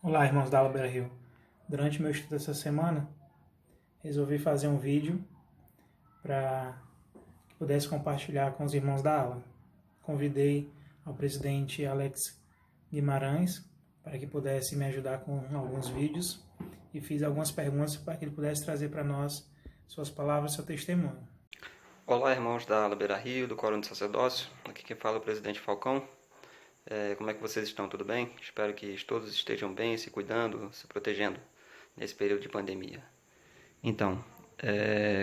Olá, irmãos da aula Beira Rio. Durante meu estudo essa semana, resolvi fazer um vídeo para que pudesse compartilhar com os irmãos da aula. Convidei ao presidente Alex Guimarães para que pudesse me ajudar com alguns vídeos e fiz algumas perguntas para que ele pudesse trazer para nós suas palavras e seu testemunho. Olá, irmãos da aula Beira Rio, do Quórum do Sacerdócio. Aqui quem fala é o presidente Falcão. Como é que vocês estão? Tudo bem? Espero que todos estejam bem, se cuidando, se protegendo nesse período de pandemia. Então,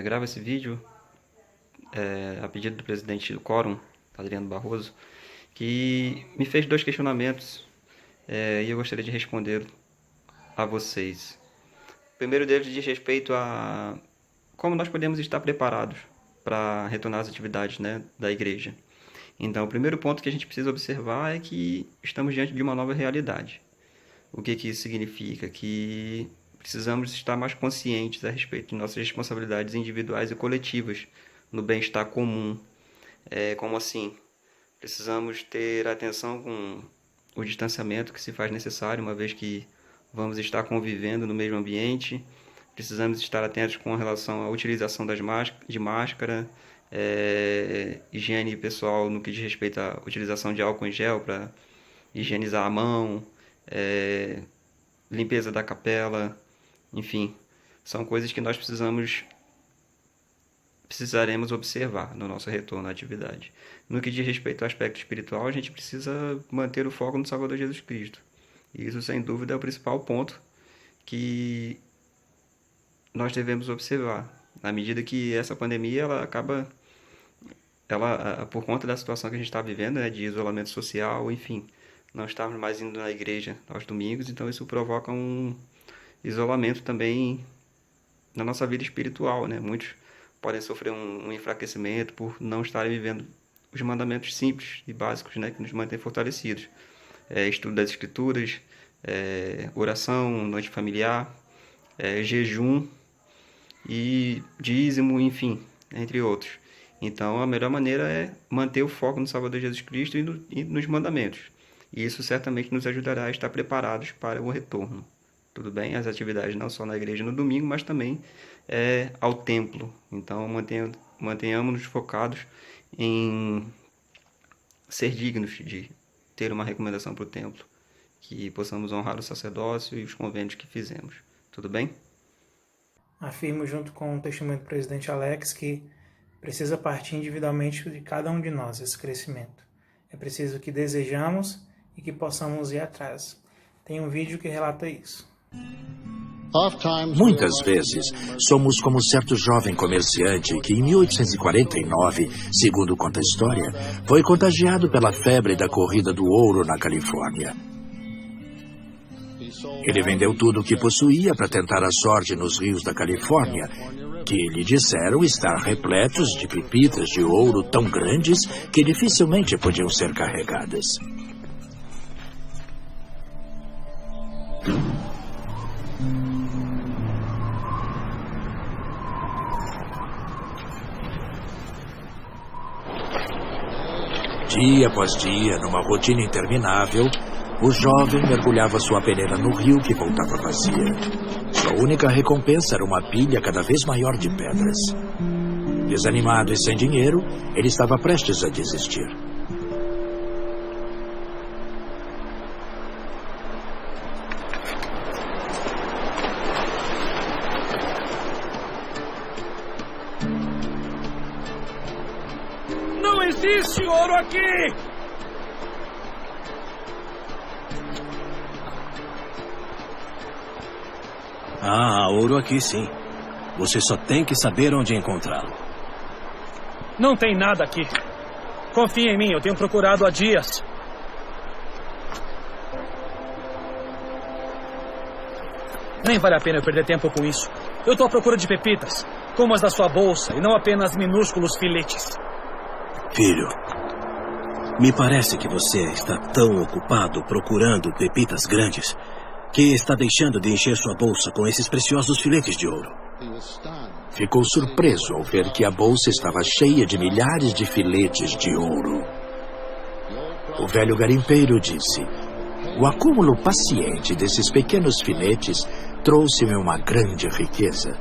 gravo esse vídeo a pedido do presidente do Quórum, Adriano Barroso, que me fez 2 questionamentos e eu gostaria de responder a vocês. O primeiro deles diz respeito a como nós podemos estar preparados para retornar às atividades, da igreja. Então, o primeiro ponto que a gente precisa observar é que estamos diante de uma nova realidade. O que isso significa? Que precisamos estar mais conscientes a respeito de nossas responsabilidades individuais e coletivas no bem-estar comum. Como assim? Precisamos ter atenção com o distanciamento que se faz necessário, uma vez que vamos estar convivendo no mesmo ambiente. Precisamos estar atentos com relação à utilização de máscara, higiene pessoal no que diz respeito à utilização de álcool em gel para higienizar a mão, limpeza da capela, enfim, são coisas que nós precisaremos observar no nosso retorno à atividade. No que diz respeito ao aspecto espiritual, a gente precisa manter o foco no Salvador Jesus Cristo. E isso, sem dúvida, é o principal ponto que nós devemos observar. Na medida que essa pandemia, por conta da situação que a gente está vivendo, de isolamento social, enfim, não estamos mais indo na igreja aos domingos, então isso provoca um isolamento também na nossa vida espiritual, Muitos podem sofrer um enfraquecimento por não estarem vivendo os mandamentos simples e básicos, que nos mantêm fortalecidos. Estudo das Escrituras, oração, noite familiar, jejum e dízimo, enfim, entre outros. Então, a melhor maneira é manter o foco no Salvador Jesus Cristo e nos mandamentos. E isso certamente nos ajudará a estar preparados para o retorno. Tudo bem? As atividades não só na igreja no domingo, mas também ao templo. Então, mantenhamos-nos focados em ser dignos de ter uma recomendação para o templo. Que possamos honrar o sacerdócio e os convênios que fizemos. Tudo bem? Afirmo, junto com o testemunho do presidente Alex, que precisa partir individualmente de cada um de nós esse crescimento. É preciso que desejamos e que possamos ir atrás. Tem um vídeo que relata isso. Muitas vezes, somos como certo jovem comerciante que, em 1849, segundo conta a história, foi contagiado pela febre da corrida do ouro na Califórnia. Ele vendeu tudo o que possuía para tentar a sorte nos rios da Califórnia, que lhe disseram estar repletos de pepitas de ouro tão grandes que dificilmente podiam ser carregadas. Dia após dia, numa rotina interminável, o jovem mergulhava sua peneira no rio que voltava vazia. Sua única recompensa era uma pilha cada vez maior de pedras. Desanimado e sem dinheiro, ele estava prestes a desistir. Não existe ouro aqui! Há ouro aqui, sim. Você só tem que saber onde encontrá-lo. Não tem nada aqui. Confia em mim, eu tenho procurado há dias. Nem vale a pena eu perder tempo com isso. Eu estou à procura de pepitas, como as da sua bolsa, e não apenas minúsculos filetes. Filho, me parece que você está tão ocupado procurando pepitas grandes que está deixando de encher sua bolsa com esses preciosos filetes de ouro. Ficou surpreso ao ver que a bolsa estava cheia de milhares de filetes de ouro. O velho garimpeiro disse: O acúmulo paciente desses pequenos filetes trouxe-me uma grande riqueza.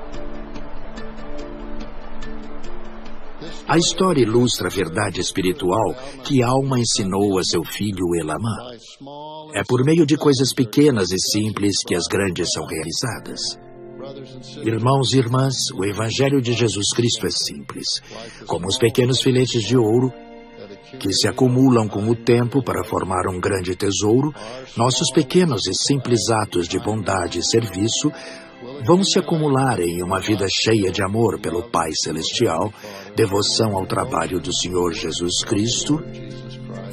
A história ilustra a verdade espiritual que Alma ensinou a seu filho Elamã. É por meio de coisas pequenas e simples que as grandes são realizadas. Irmãos e irmãs, o Evangelho de Jesus Cristo é simples, como os pequenos filetes de ouro que se acumulam com o tempo para formar um grande tesouro. Nossos pequenos e simples atos de bondade e serviço vão se acumular em uma vida cheia de amor pelo Pai Celestial, devoção ao trabalho do Senhor Jesus Cristo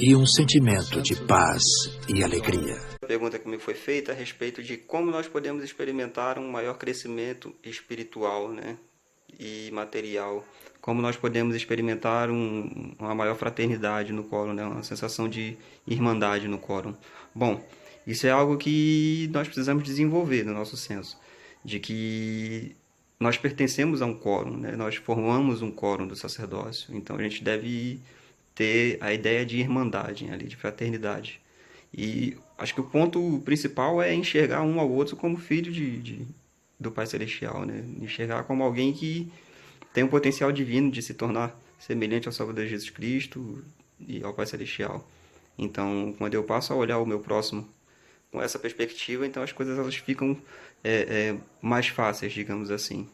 e um sentimento de paz e alegria. A pergunta que me foi feita a respeito de como nós podemos experimentar um maior crescimento espiritual, né, e material. Como nós podemos experimentar uma maior fraternidade no quórum, né, uma sensação de irmandade no quórum. Bom, isso é algo que nós precisamos desenvolver no nosso senso, de que nós pertencemos a um quórum, né? Nós formamos um quórum do sacerdócio, então a gente deve ter a ideia de irmandade ali, de fraternidade. E acho que o ponto principal é enxergar um ao outro como filho do Pai Celestial, né? Enxergar como alguém que tem um potencial divino de se tornar semelhante ao Salvador Jesus Cristo e ao Pai Celestial. Então, quando eu passo a olhar o meu próximo com essa perspectiva, então as coisas elas ficam mais fáceis, digamos assim.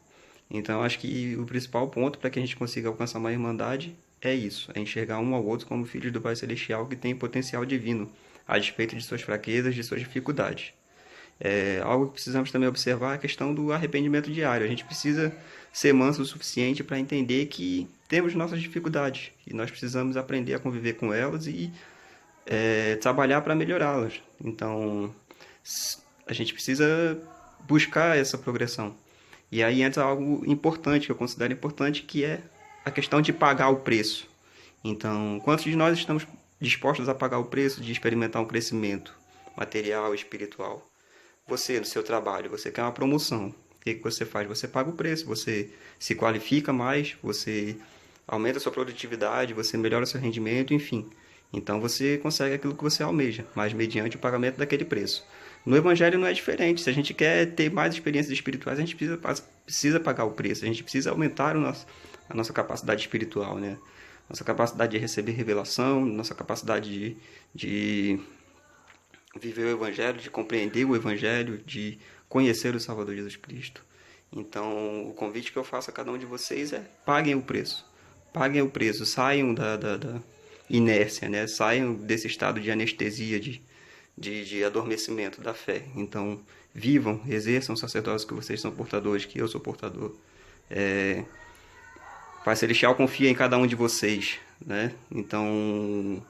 Então, acho que o principal ponto para que a gente consiga alcançar uma irmandade é isso, é enxergar um ao outro como filhos do Pai Celestial que tem potencial divino, a despeito de suas fraquezas, de suas dificuldades. Algo que precisamos também observar é a questão do arrependimento diário. A gente precisa ser manso o suficiente para entender que temos nossas dificuldades e nós precisamos aprender a conviver com elas e trabalhar para melhorá-las. Então, a gente precisa buscar essa progressão. E aí entra algo importante, que eu considero importante, que é a questão de pagar o preço. Então, quantos de nós estamos dispostos a pagar o preço de experimentar um crescimento material e espiritual? Você, no seu trabalho, você quer uma promoção. O que você faz? Você paga o preço, você se qualifica mais, você aumenta a sua produtividade, você melhora o seu rendimento, enfim. Então você consegue aquilo que você almeja, mas mediante o pagamento daquele preço. No Evangelho não é diferente. Se a gente quer ter mais experiências espirituais, a gente precisa pagar o preço, a gente precisa aumentar a nossa capacidade espiritual, né? Nossa capacidade de receber revelação, nossa capacidade de viver o Evangelho, de compreender o Evangelho, de conhecer o Salvador Jesus Cristo. Então, o convite que eu faço a cada um de vocês é: paguem o preço. Paguem o preço, saiam da inércia, né? Saiam desse estado de anestesia, de adormecimento da fé. Então, vivam, exerçam o sacerdócio que vocês são portadores, que eu sou portador. Pai Celestial confia em cada um de vocês, né? Então,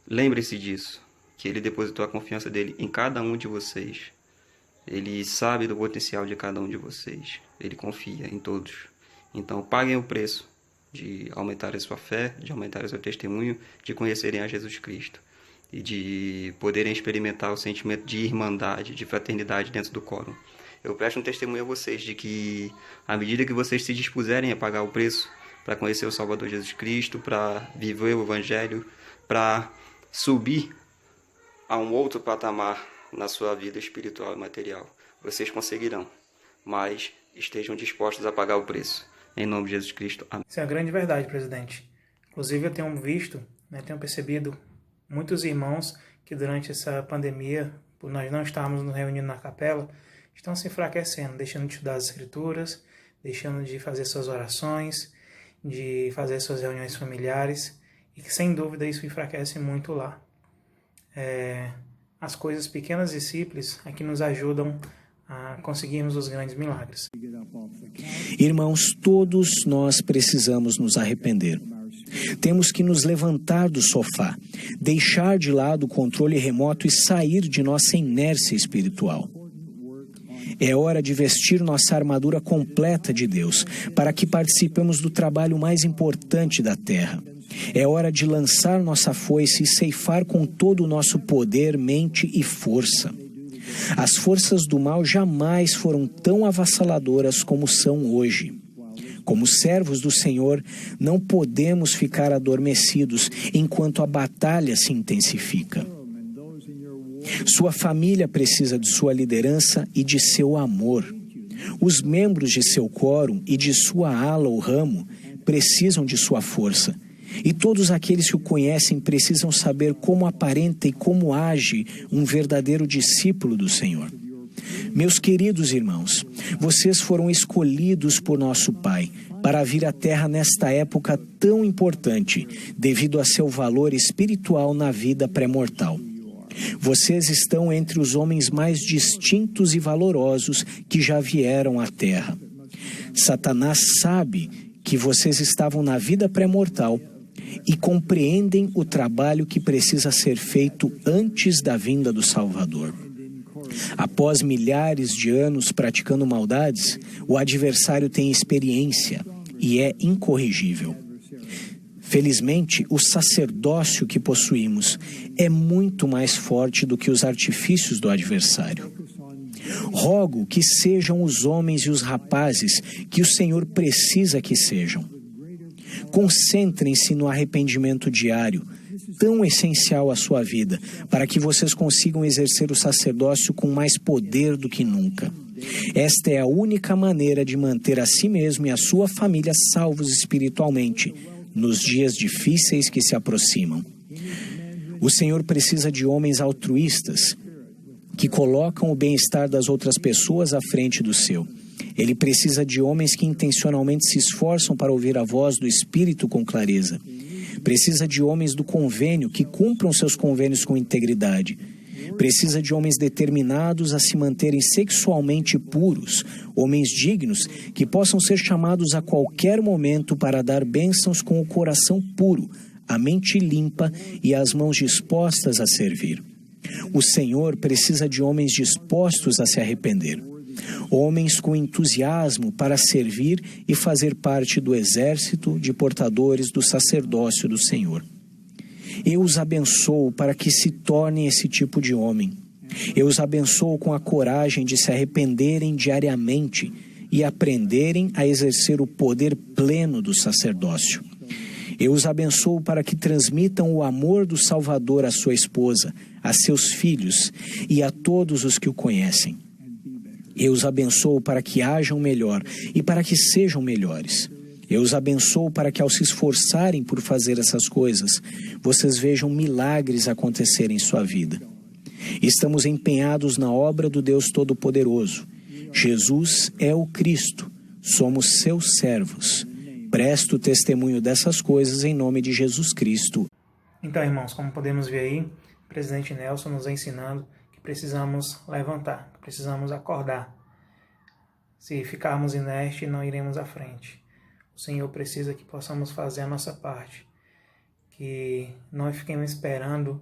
lembre-se disso, que Ele depositou a confiança dele em cada um de vocês. Ele sabe do potencial de cada um de vocês. Ele confia em todos. Então, paguem o preço de aumentar a sua fé, de aumentar o seu testemunho, de conhecerem a Jesus Cristo e de poderem experimentar o sentimento de irmandade, de fraternidade dentro do quórum. Eu presto um testemunho a vocês de que, à medida que vocês se dispuserem a pagar o preço para conhecer o Salvador Jesus Cristo, para viver o Evangelho, para subir a um outro patamar na sua vida espiritual e material, vocês conseguirão, mas estejam dispostos a pagar o preço. Em nome de Jesus Cristo. Amém. Isso é a grande verdade, presidente. Inclusive, eu tenho visto, tenho percebido muitos irmãos que durante essa pandemia, por nós não estarmos nos reunindo na capela, estão se enfraquecendo, deixando de estudar as Escrituras, deixando de fazer suas orações, de fazer suas reuniões familiares, e que sem dúvida isso enfraquece muito lá. As coisas pequenas e simples é que nos ajudam a conseguirmos os grandes milagres. Irmãos, todos nós precisamos nos arrepender. Temos que nos levantar do sofá, deixar de lado o controle remoto e sair de nossa inércia espiritual. É hora de vestir nossa armadura completa de Deus, para que participemos do trabalho mais importante da terra. É hora de lançar nossa foice e ceifar com todo o nosso poder, mente e força. As forças do mal jamais foram tão avassaladoras como são hoje. Como servos do Senhor, não podemos ficar adormecidos enquanto a batalha se intensifica. Sua família precisa de sua liderança e de seu amor. Os membros de seu quórum e de sua ala ou ramo precisam de sua força. E todos aqueles que o conhecem precisam saber como aparenta e como age um verdadeiro discípulo do Senhor. Meus queridos irmãos, vocês foram escolhidos por nosso Pai para vir à Terra nesta época tão importante, devido a seu valor espiritual na vida pré-mortal. Vocês estão entre os homens mais distintos e valorosos que já vieram à Terra. Satanás sabe que vocês estavam na vida pré-mortal e compreendem o trabalho que precisa ser feito antes da vinda do Salvador. Após milhares de anos praticando maldades, o adversário tem experiência e é incorrigível. Felizmente, o sacerdócio que possuímos é muito mais forte do que os artifícios do adversário. Rogo que sejam os homens e os rapazes que o Senhor precisa que sejam. Concentrem-se no arrependimento diário, tão essencial à sua vida, para que vocês consigam exercer o sacerdócio com mais poder do que nunca. Esta é a única maneira de manter a si mesmo e a sua família salvos espiritualmente, nos dias difíceis que se aproximam. O Senhor precisa de homens altruístas, que colocam o bem-estar das outras pessoas à frente do seu. Ele precisa de homens que intencionalmente se esforçam para ouvir a voz do Espírito com clareza. Precisa de homens do convênio que cumpram seus convênios com integridade. Precisa de homens determinados a se manterem sexualmente puros, homens dignos que possam ser chamados a qualquer momento para dar bênçãos com o coração puro, a mente limpa e as mãos dispostas a servir. O Senhor precisa de homens dispostos a se arrepender. Homens com entusiasmo para servir e fazer parte do exército de portadores do sacerdócio do Senhor. Eu os abençoo para que se tornem esse tipo de homem. Eu os abençoo com a coragem de se arrependerem diariamente e aprenderem a exercer o poder pleno do sacerdócio. Eu os abençoo para que transmitam o amor do Salvador à sua esposa, a seus filhos e a todos os que o conhecem. Eu os abençoo para que hajam melhor e para que sejam melhores. Eu os abençoo para que, ao se esforçarem por fazer essas coisas, vocês vejam milagres acontecer em sua vida. Estamos empenhados na obra do Deus Todo-Poderoso. Jesus é o Cristo. Somos seus servos. Presto testemunho dessas coisas em nome de Jesus Cristo. Então, irmãos, como podemos ver aí, o presidente Nelson nos ensinando que precisamos levantar, que precisamos acordar. Se ficarmos inertes, não iremos à frente. O Senhor precisa que possamos fazer a nossa parte, que não fiquemos esperando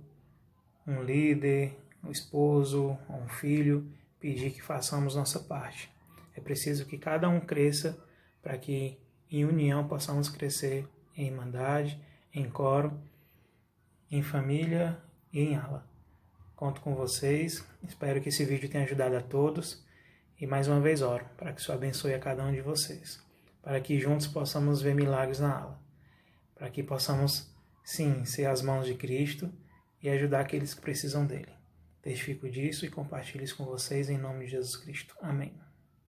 um líder, um esposo, um filho pedir que façamos nossa parte. É preciso que cada um cresça para que em união possamos crescer em irmandade, em coro, em família e em ala. Conto com vocês, espero que esse vídeo tenha ajudado a todos e mais uma vez oro para que o Senhor abençoe a cada um de vocês, para que juntos possamos ver milagres na ala, para que possamos, sim, ser as mãos de Cristo e ajudar aqueles que precisam dele. Testifico disso e compartilho isso com vocês em nome de Jesus Cristo. Amém.